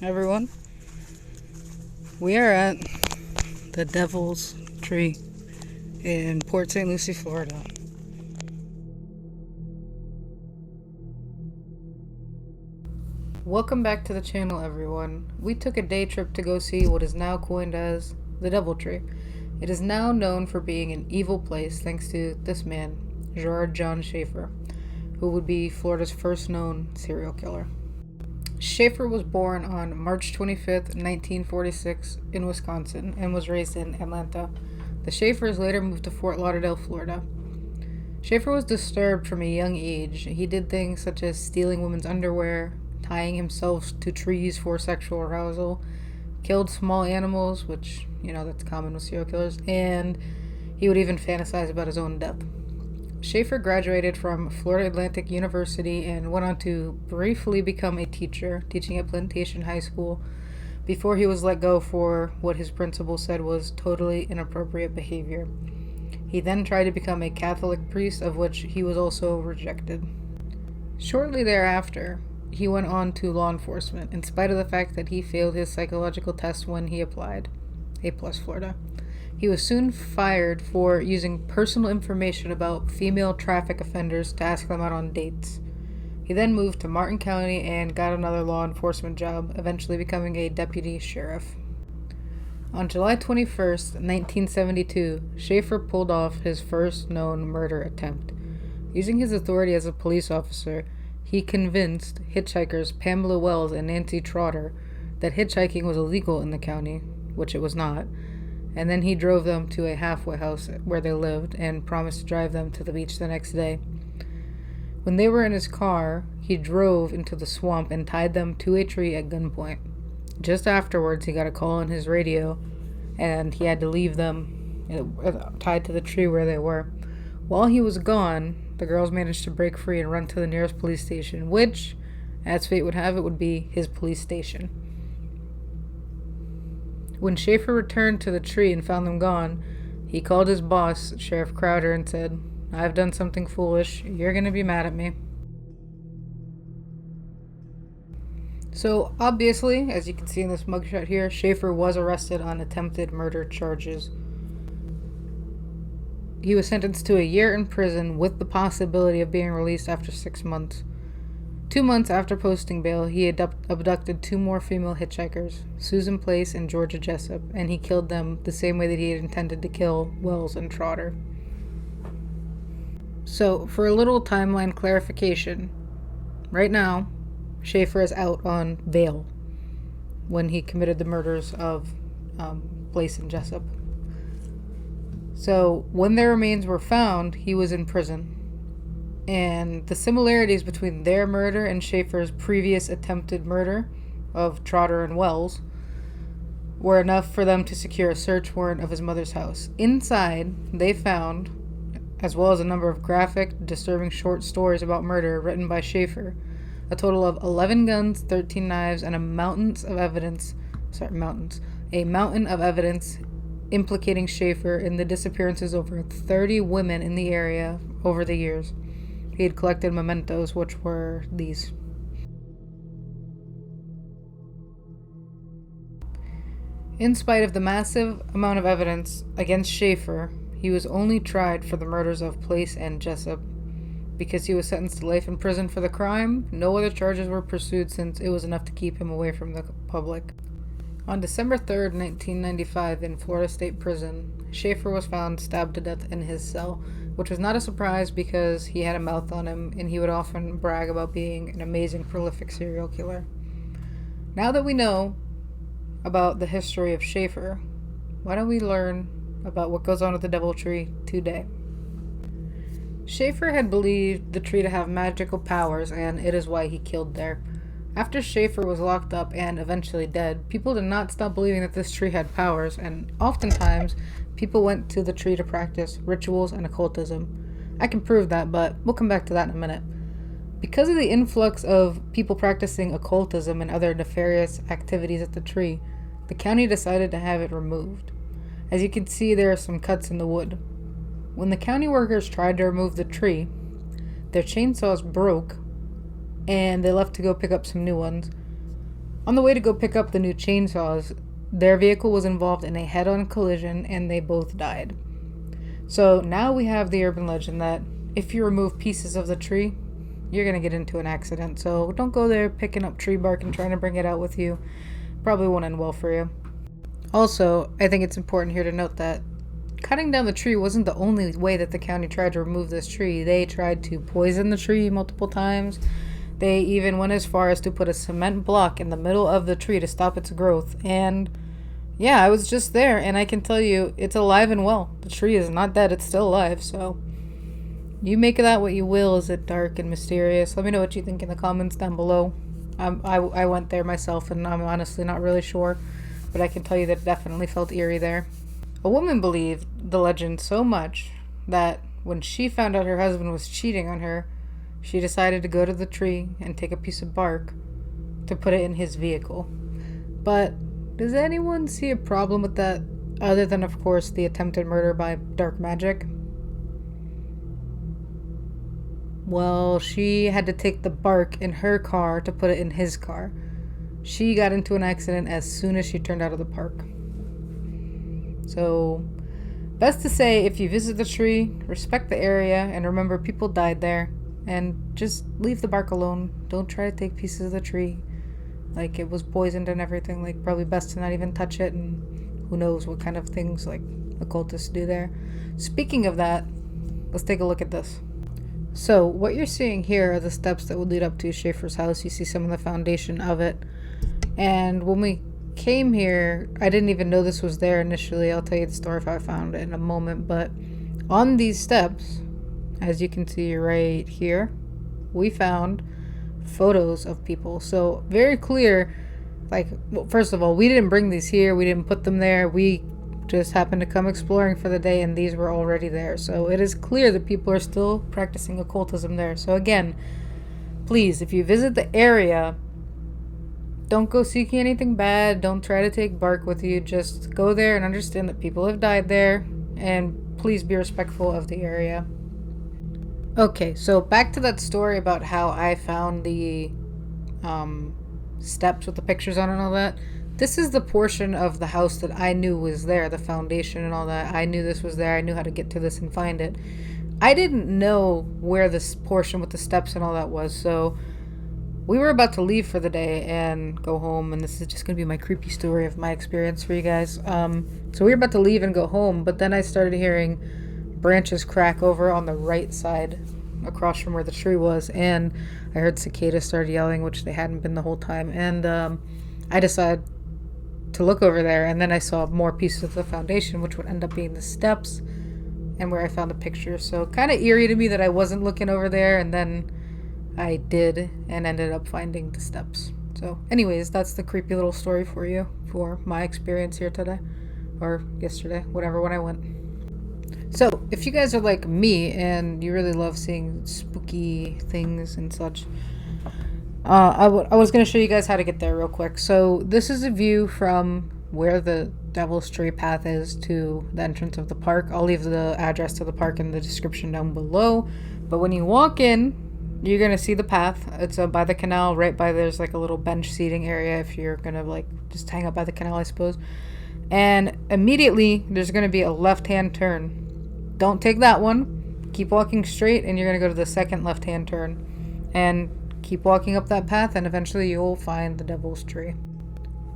everyone. We are at the Devil's Tree in Port St. Lucie, Florida. Welcome back to the channel, everyone. We took a day trip to go see what is now coined as the Devil Tree. It is now known for being an evil place thanks to this man, Gerard John Schaefer, who would be Florida's first known serial killer. Schaefer was born on March 25th, 1946 in Wisconsin and was raised in Atlanta. The Schaefers later moved to Fort Lauderdale, Florida. Schaefer was disturbed from a young age. He did things such as stealing women's underwear, tying himself to trees for sexual arousal, killed small animals, which, that's common with serial killers, and he would even fantasize about his own death. Schaefer graduated from Florida Atlantic University and went on to briefly become a teacher, teaching at Plantation High School, before he was let go for what his principal said was totally inappropriate behavior. He then tried to become a Catholic priest, of which he was also rejected. Shortly thereafter, he went on to law enforcement, in spite of the fact that he failed his psychological test when he applied. A+ Florida. He was soon fired for using personal information about female traffic offenders to ask them out on dates. He then moved to Martin County and got another law enforcement job, eventually becoming a deputy sheriff. On July 21st, 1972, Schaefer pulled off his first known murder attempt. Using his authority as a police officer, he convinced hitchhikers Pamela Wells and Nancy Trotter that hitchhiking was illegal in the county, which it was not, and then he drove them to a halfway house where they lived and promised to drive them to the beach the next day. When they were in his car, he drove into the swamp and tied them to a tree at gunpoint. Just afterwards, he got a call on his radio, and he had to leave them tied to the tree where they were. While he was gone, the girls managed to break free and run to the nearest police station, which, as fate would have it, would be his police station. When Schaefer returned to the tree and found them gone, he called his boss, Sheriff Crowder, and said, "I've done something foolish. You're going to be mad at me." So, obviously, as you can see in this mugshot here, Schaefer was arrested on attempted murder charges. He was sentenced to a year in prison with the possibility of being released after 6 months. 2 months after posting bail, he abducted 2 more female hitchhikers, Susan Place and Georgia Jessup, and he killed them the same way that he had intended to kill Wells and Trotter. So, for a little timeline clarification, right now, Schaefer is out on bail when he committed the murders of Place and Jessup. So, when their remains were found, he was in prison. And the similarities between their murder and Schaefer's previous attempted murder of Trotter and Wells were enough for them to secure a search warrant of his mother's house. Inside, they found, as well as a number of graphic, disturbing short stories about murder written by Schaefer, a total of 11 guns, 13 knives, and a mountain of evidence implicating Schaefer in the disappearances of over 30 women in the area over the years. He had collected mementos, which were these. In spite of the massive amount of evidence against Schaefer, he was only tried for the murders of Place and Jessup. Because he was sentenced to life in prison for the crime, no other charges were pursued since it was enough to keep him away from the public. On December 3rd, 1995, in Florida State Prison, Schaefer was found stabbed to death in his cell, which was not a surprise because he had a mouth on him and he would often brag about being an amazing, prolific serial killer. Now that we know about the history of Schaefer, why don't we learn about what goes on with the Devil Tree today? Schaefer had believed the tree to have magical powers, and it is why he killed there. After Schaefer was locked up and eventually dead, people did not stop believing that this tree had powers, and oftentimes people went to the tree to practice rituals and occultism. I can prove that, but we'll come back to that in a minute. Because of the influx of people practicing occultism and other nefarious activities at the tree, the county decided to have it removed. As you can see, there are some cuts in the wood. When the county workers tried to remove the tree, their chainsaws broke, and they left to go pick up some new ones. On the way to go pick up the new chainsaws, their vehicle was involved in a head-on collision and they both died. So now we have the urban legend that if you remove pieces of the tree, you're going to get into an accident. So don't go there picking up tree bark and trying to bring it out with you. Probably won't end well for you. Also, I think it's important here to note that cutting down the tree wasn't the only way that the county tried to remove this tree. They tried to poison the tree multiple times. They even went as far as to put a cement block in the middle of the tree to stop its growth. And yeah, I was just there, and I can tell you, it's alive and well. The tree is not dead, it's still alive, so you make of that what you will. Is it dark and mysterious? Let me know what you think in the comments down below. I went there myself, and I'm honestly not really sure, but I can tell you that it definitely felt eerie there. A woman believed the legend so much that when she found out her husband was cheating on her, she decided to go to the tree and take a piece of bark to put it in his vehicle. But does anyone see a problem with that, other than, of course, the attempted murder by dark magic? Well, she had to take the bark in her car to put it in his car. She got into an accident as soon as she turned out of the park. So, best to say, if you visit the tree, respect the area, and remember people died there, and just leave the bark alone. Don't try to take pieces of the tree. Like, it was poisoned and everything. Like, probably best to not even touch it, and who knows what kind of things, like, occultists do there. Speaking of that, let's take a look at this. So, what you're seeing here are the steps that would lead up to Schaefer's house. You see some of the foundation of it. And when we came here, I didn't even know this was there initially. I'll tell you the story if I found it in a moment. But on these steps, as you can see right here, we found photos of people. So very clear, like, well, first of all, we didn't bring these here. We didn't put them there. We just happened to come exploring for the day, and these were already there. So it is clear that people are still practicing occultism there. So again, please, if you visit the area, don't go seeking anything bad. Don't try to take bark with you. Just go there and understand that people have died there, and please be respectful of the area. Okay, so back to that story about how I found the steps with the pictures on and all that. This is the portion of the house that I knew was there, the foundation and all that. I knew this was there. I knew how to get to this and find it. I didn't know where this portion with the steps and all that was, so we were about to leave for the day and go home, and this is just going to be my creepy story of my experience for you guys. So we were about to leave and go home, but then I started hearing branches crack over on the right side across from where the tree was, and I heard cicadas start yelling, which they hadn't been the whole time, and I decided to look over there, and then I saw more pieces of the foundation, which would end up being the steps and where I found the picture. So kind of eerie to me that I wasn't looking over there, and then I did and ended up finding the steps. So anyways, that's the creepy little story for you for my experience here today, or yesterday, whatever, when I went. So if you guys are like me and you really love seeing spooky things and such, I was going to show you guys how to get there real quick. So this is a view from where the Devil's Tree path is to the entrance of the park. I'll leave the address to the park in the description down below. But when you walk in, you're going to see the path. It's by the canal, right by there's like a little bench seating area if you're going to like just hang out by the canal, I suppose. And immediately there's going to be a left-hand turn. Don't take that one. Keep walking straight and you're going to go to the second left-hand turn. And keep walking up that path and eventually you'll find the Devil's Tree.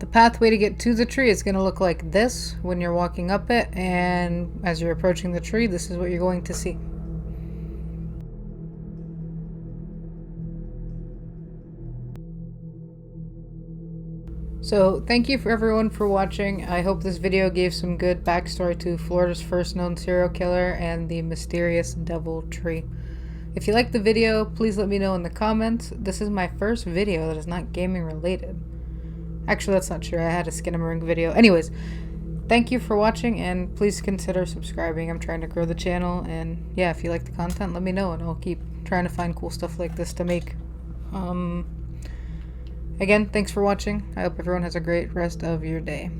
The pathway to get to the tree is going to look like this when you're walking up it, and as you're approaching the tree, this is what you're going to see. So thank you for everyone for watching. I hope this video gave some good backstory to Florida's first known serial killer and the mysterious Devil Tree. If you liked the video, please let me know in the comments. This is my first video that is not gaming related. Actually, that's not true. I had a Skinamarink video. Anyways, thank you for watching and please consider subscribing. I'm trying to grow the channel, and yeah, if you like the content, let me know and I'll keep trying to find cool stuff like this to make. Again, thanks for watching. I hope everyone has a great rest of your day.